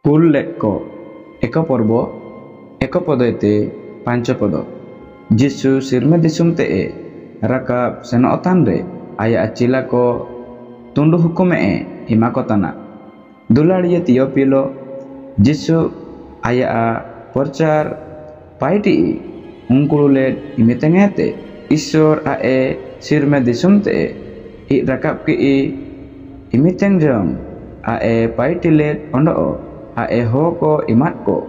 Kul lekko eko porbo eko podoite panco podo. Jisu sirme disum te rakap seno otanre aya acila ko tundu hukume himako tana. Dulariya tiyo pilo Jisu aya a porcar paiti ungkululet imitengete isor sirme disum te I rakap ki imiteng jong paitilet ondo hoko imat ko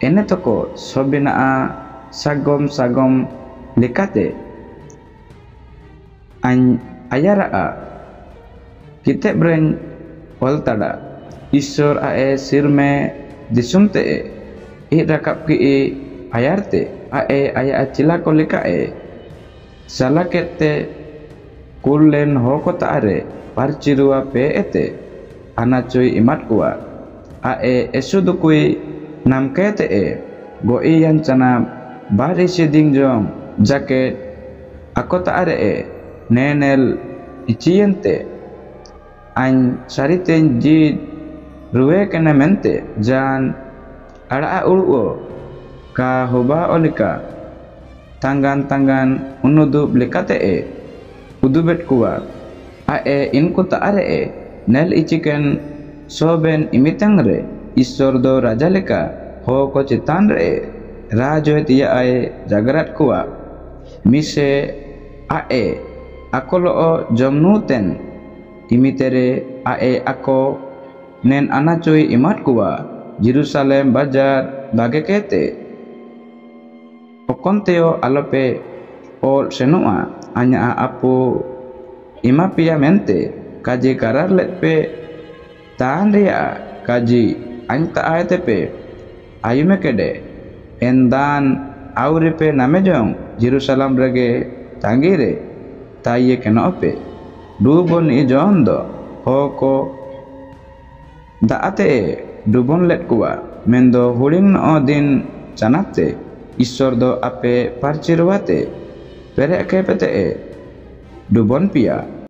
ene toko sobina sagom lekate ayara kite bren tada isor sirme disumte rakap ki ayarte aya acila ko lekae salakete kulen hoko taare parcirua peete anacoy imat kuwa esudukui namkete go iyan cana bari siding jong jaket ako taare nenel iciyente an sariten jid ruwe kenemente jan ara uluo ka hoba olika tangan unudu blekate udubet kuwa inku taare nel ichiken soben imitangre isordo raja leka hoko citanre rajo tia jagarat kuwa mise akolo jomnuten imitere ako nen anacoy imat kuwa Jerusalem bajar bagekete okonteo alope ol senua anya apu imapia mente kaji karar letpe Tandria kaji anta ATP ayume kede endan auripe namejong Jerusalem rege tangire taye kenope dubon ijondo hoko daate dubon let kuwa mendo huling no din canate isordo ape parcirwate pereke pete dubon pia